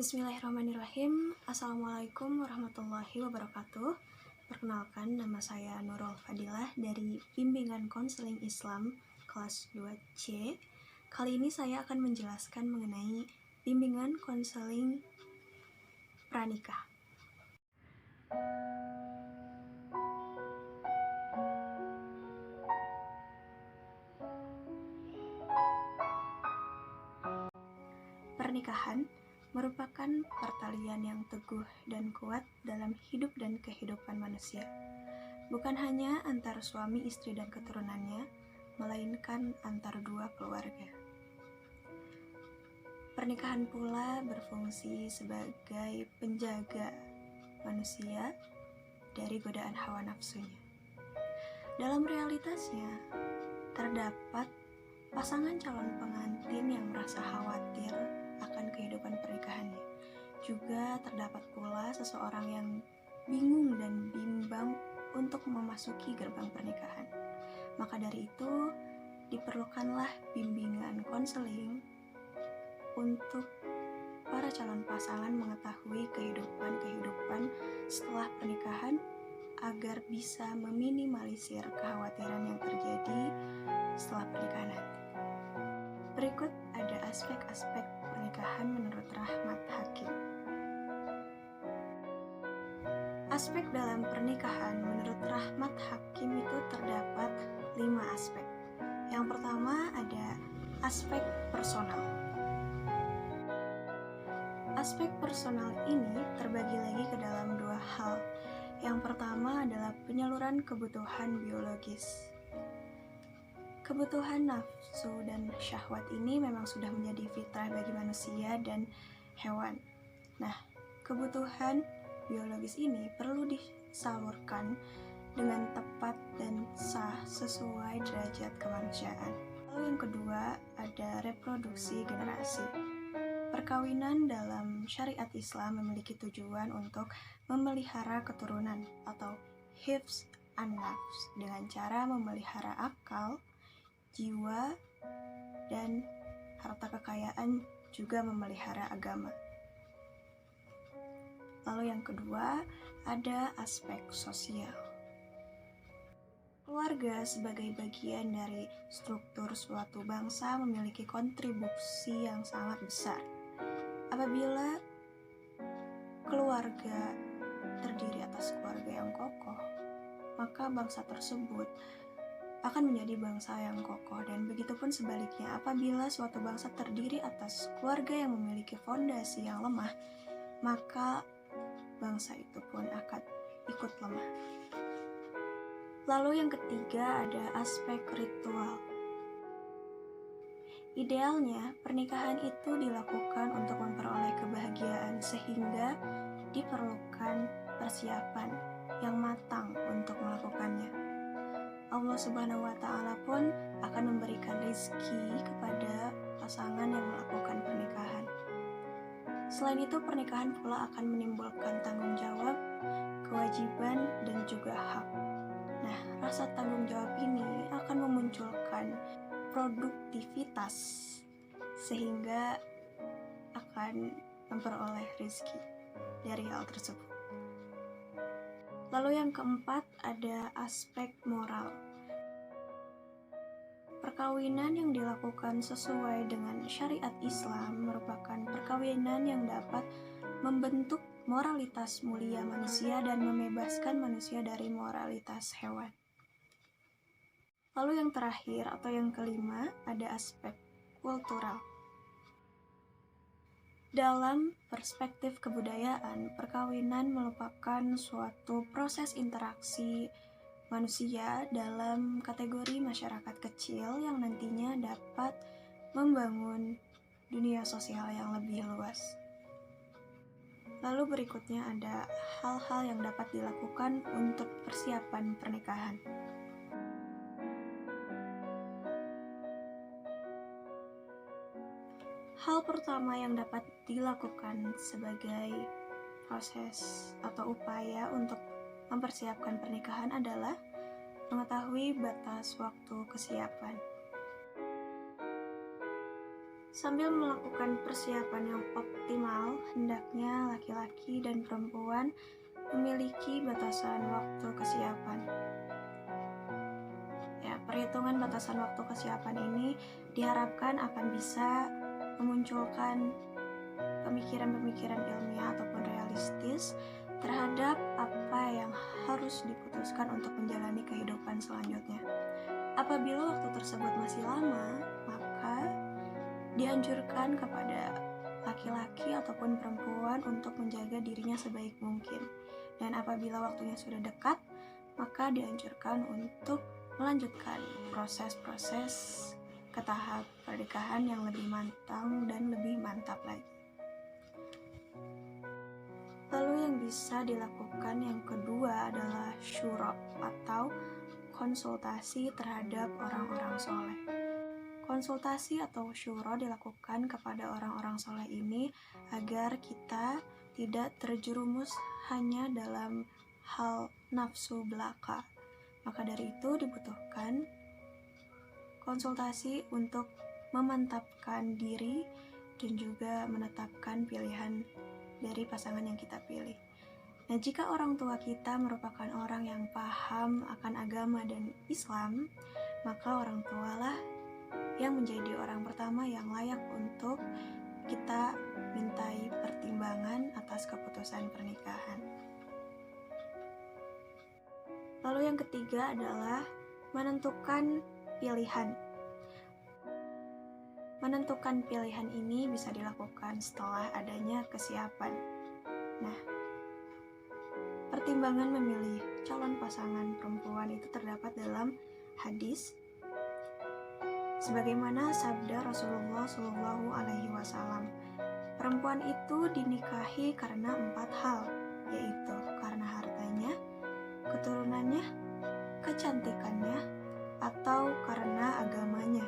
Bismillahirrahmanirrahim. Assalamualaikum warahmatullahi wabarakatuh. Perkenalkan, nama saya Nurul Fadilah dari Bimbingan Konseling Islam kelas 2C. Kali ini saya akan menjelaskan mengenai bimbingan konseling pranikah. Pernikahan merupakan pertalian yang teguh dan kuat dalam hidup dan kehidupan manusia. Bukan hanya antar suami, istri, dan keturunannya, melainkan antar dua keluarga. Pernikahan pula berfungsi sebagai penjaga manusia dari godaan hawa nafsunya. Dalam realitasnya, terdapat pasangan calon pengantin yang merasa khawatir akan kehidupan pernikahannya. Juga terdapat pula seseorang yang bingung dan bimbang untuk memasuki gerbang pernikahan. Maka dari itu, diperlukanlah bimbingan konseling untuk para calon pasangan mengetahui kehidupan setelah pernikahan agar bisa meminimalisir kekhawatiran yang terjadi setelah pernikahan nanti. Berikut ada aspek-aspek pernikahan menurut Rahmat Hakim. Aspek dalam pernikahan menurut Rahmat Hakim itu terdapat 5 aspek. Yang pertama ada aspek personal. Aspek personal ini terbagi lagi ke dalam 2 hal. Yang pertama adalah penyaluran kebutuhan biologis. Kebutuhan nafsu dan syahwat ini memang sudah menjadi fitrah bagi manusia dan hewan. Nah, kebutuhan biologis ini perlu disalurkan dengan tepat dan sah sesuai derajat kemanusiaan. Lalu yang kedua ada reproduksi generasi. Perkawinan dalam syariat Islam memiliki tujuan untuk memelihara keturunan atau hifz an-nafs dengan cara memelihara akal, jiwa, dan harta kekayaan, juga memelihara agama. Lalu yang kedua, ada aspek sosial. Keluarga sebagai bagian dari struktur suatu bangsa memiliki kontribusi yang sangat besar. Apabila keluarga terdiri atas keluarga yang kokoh, maka bangsa tersebut akan menjadi bangsa yang kokoh, dan begitupun sebaliknya apabila suatu bangsa terdiri atas keluarga yang memiliki fondasi yang lemah, maka bangsa itu pun akan ikut lemah. Lalu yang ketiga ada aspek ritual. Idealnya pernikahan itu dilakukan untuk memperoleh kebahagiaan, sehingga diperlukan persiapan yang matang untuk melakukannya. Allah Subhanahu wa Ta'ala pun akan memberikan rezeki kepada pasangan yang melakukan pernikahan. Selain itu, pernikahan pula akan menimbulkan tanggung jawab, kewajiban, dan juga hak. Nah, rasa tanggung jawab ini akan memunculkan produktivitas sehingga akan memperoleh rezeki dari hal tersebut. Lalu yang keempat ada aspek moral. Perkawinan yang dilakukan sesuai dengan syariat Islam merupakan perkawinan yang dapat membentuk moralitas mulia manusia dan membebaskan manusia dari moralitas hewan. Lalu yang terakhir atau yang kelima ada aspek kultural. Dalam perspektif kebudayaan, perkawinan merupakan suatu proses interaksi manusia dalam kategori masyarakat kecil yang nantinya dapat membangun dunia sosial yang lebih luas. Lalu berikutnya ada hal-hal yang dapat dilakukan untuk persiapan pernikahan. Hal pertama yang dapat dilakukan sebagai proses atau upaya untuk mempersiapkan pernikahan adalah mengetahui batas waktu kesiapan. Sambil melakukan persiapan yang optimal, hendaknya laki-laki dan perempuan memiliki batasan waktu kesiapan. Ya, perhitungan batasan waktu kesiapan ini diharapkan akan bisa memunculkan pemikiran-pemikiran ilmiah ataupun realistis terhadap apa yang harus diputuskan untuk menjalani kehidupan selanjutnya. Apabila waktu tersebut masih lama, maka dianjurkan kepada laki-laki ataupun perempuan untuk menjaga dirinya sebaik mungkin. Dan apabila waktunya sudah dekat, maka dianjurkan untuk melanjutkan proses-proses ke tahap pernikahan yang lebih matang dan lebih mantap lagi. Lalu yang bisa dilakukan yang kedua adalah syura atau konsultasi terhadap orang-orang soleh. Konsultasi atau syura dilakukan kepada orang-orang soleh ini agar kita tidak terjerumus hanya dalam hal nafsu belaka. Maka dari itu dibutuhkan konsultasi untuk memantapkan diri dan juga menetapkan pilihan dari pasangan yang kita pilih. Nah, jika orang tua kita merupakan orang yang paham akan agama dan Islam, maka orang tualah yang menjadi orang pertama yang layak untuk kita mintai pertimbangan atas keputusan pernikahan. Lalu yang ketiga adalah menentukan pilihan. Menentukan pilihan ini bisa dilakukan setelah adanya kesiapan. Nah, pertimbangan memilih calon pasangan perempuan itu terdapat dalam hadis sebagaimana sabda Rasulullah Shallallahu Alaihi Wasallam, perempuan itu dinikahi karena 4 hal, yaitu karena hartanya, keturunannya, kecantikannya, atau karena agamanya.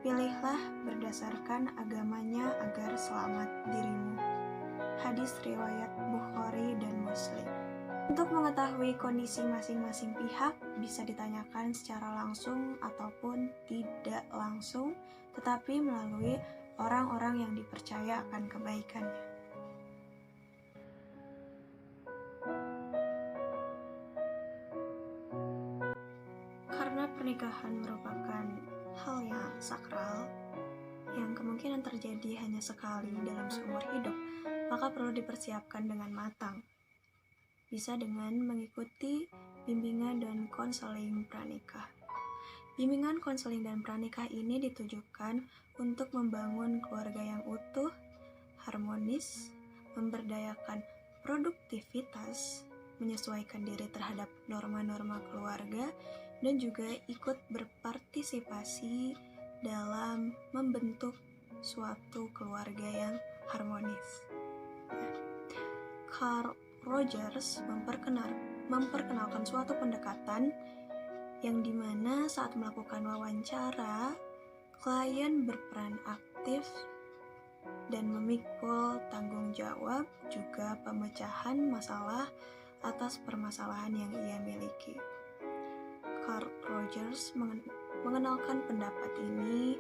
Pilihlah berdasarkan agamanya agar selamat dirimu. Hadis riwayat Bukhari dan Muslim. Untuk mengetahui kondisi masing-masing pihak bisa ditanyakan secara langsung ataupun tidak langsung, tetapi melalui orang-orang yang dipercaya akan kebaikannya. Karena pernikahan merupakan hal yang sakral, yang kemungkinan terjadi hanya sekali dalam seumur hidup, maka perlu dipersiapkan dengan matang. Bisa dengan mengikuti bimbingan dan konseling pranikah. Bimbingan konseling dan pranikah ini ditujukan untuk membangun keluarga yang utuh, harmonis, memberdayakan produktivitas, menyesuaikan diri terhadap norma-norma keluarga, dan juga ikut berpartisipasi dalam membentuk suatu keluarga yang harmonis. Carl Rogers memperkenalkan suatu pendekatan yang dimana saat melakukan wawancara, klien berperan aktif dan memikul tanggung jawab juga pemecahan masalah atas permasalahan yang ia miliki. Carl Rogers mengenalkan pendapat ini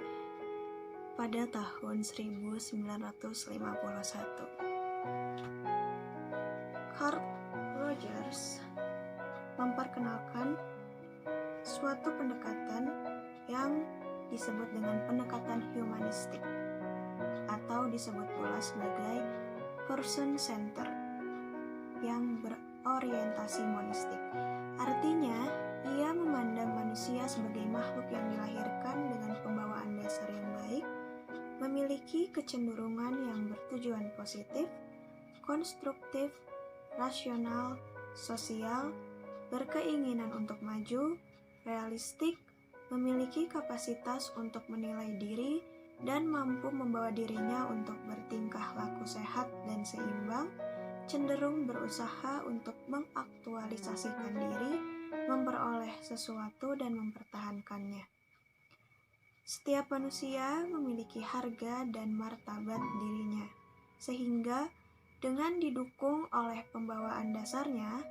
pada tahun 1951. Carl Rogers memperkenalkan suatu pendekatan yang disebut dengan pendekatan humanistik atau disebut pula sebagai person center yang berorientasi monistik. Artinya, ia memandang manusia sebagai makhluk yang dilahirkan dengan pembawaan dasar yang baik, memiliki kecenderungan yang bertujuan positif, konstruktif, rasional, sosial, berkeinginan untuk maju, realistik, memiliki kapasitas untuk menilai diri, dan mampu membawa dirinya untuk bertingkah laku sehat dan seimbang, cenderung berusaha untuk mengaktualisasikan diri, memperoleh sesuatu dan mempertahankannya. Setiap manusia memiliki harga dan martabat dirinya, sehingga dengan didukung oleh pembawaan dasarnya,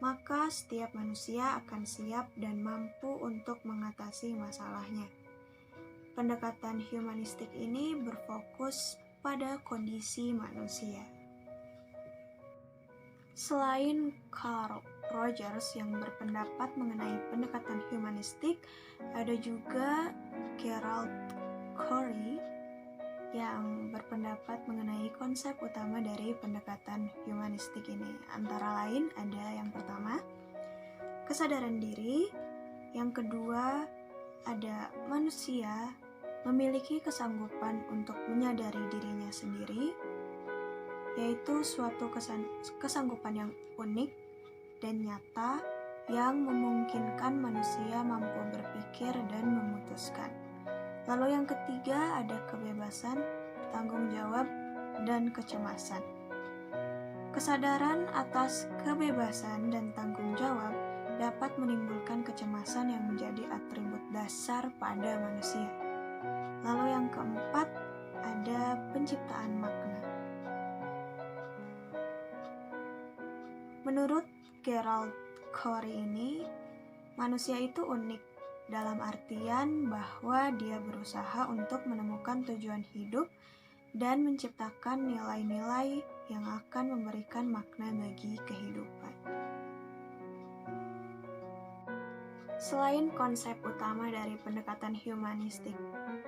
maka setiap manusia akan siap dan mampu untuk mengatasi masalahnya. pendekatan humanistik ini berfokus pada kondisi manusia. Selain Carl Rogers yang berpendapat mengenai pendekatan humanistik, ada juga Gerald Corey yang berpendapat mengenai konsep utama dari pendekatan humanistik ini. Antara lain ada yang pertama, kesadaran diri, yang kedua ada manusia memiliki kesanggupan untuk menyadari dirinya sendiri, yaitu suatu kesanggupan yang unik dan nyata yang memungkinkan manusia mampu berpikir dan memutuskan. Lalu yang ketiga ada kebebasan, tanggung jawab, dan kecemasan. Kesadaran atas kebebasan dan tanggung jawab dapat menimbulkan kecemasan yang menjadi atribut dasar pada manusia. Lalu yang keempat ada penciptaan makna. Menurut Gerald Corey ini, manusia itu unik dalam artian bahwa dia berusaha untuk menemukan tujuan hidup dan menciptakan nilai-nilai yang akan memberikan makna bagi kehidupan. Selain konsep utama dari pendekatan humanistik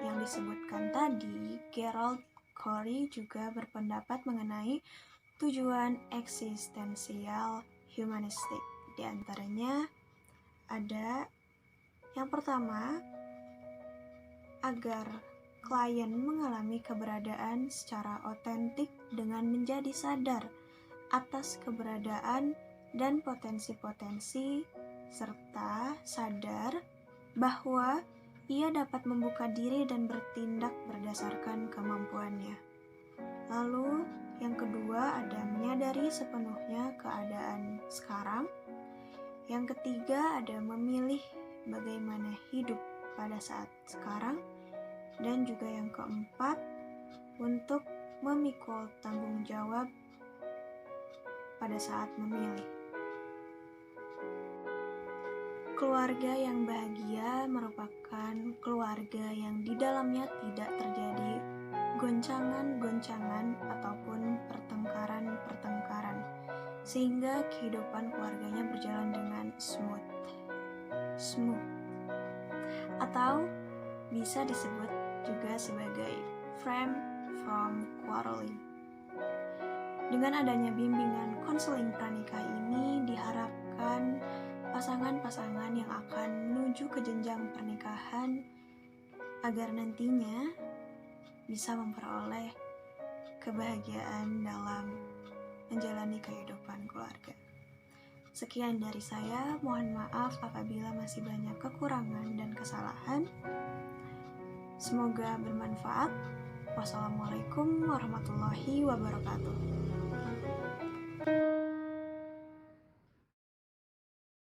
yang disebutkan tadi, Gerald Corey juga berpendapat mengenai tujuan eksistensial humanistik. Di antaranya ada yang pertama, agar klien mengalami keberadaan secara otentik dengan menjadi sadar atas keberadaan dan potensi-potensi, serta sadar bahwa ia dapat membuka diri dan bertindak berdasarkan kemampuannya. Lalu, yang kedua ada menyadari sepenuhnya keadaan sekarang. Yang ketiga ada memilih bagaimana hidup pada saat sekarang. Dan juga yang keempat, untuk memikul tanggung jawab pada saat memilih. Keluarga yang bahagia merupakan keluarga yang di dalamnya tidak terjadi goncangan-goncangan ataupun pertengkaran-pertengkaran, sehingga kehidupan keluarganya berjalan dengan smooth, atau bisa disebut juga sebagai frame from quarreling. Dengan adanya bimbingan konseling pranikah ini, diharapkan pasangan-pasangan yang akan menuju ke jenjang pernikahan agar nantinya bisa memperoleh kebahagiaan dalam menjalani kehidupan keluarga. Sekian dari saya, mohon maaf apabila masih banyak kekurangan dan kesalahan. Semoga bermanfaat. Wassalamualaikum warahmatullahi wabarakatuh.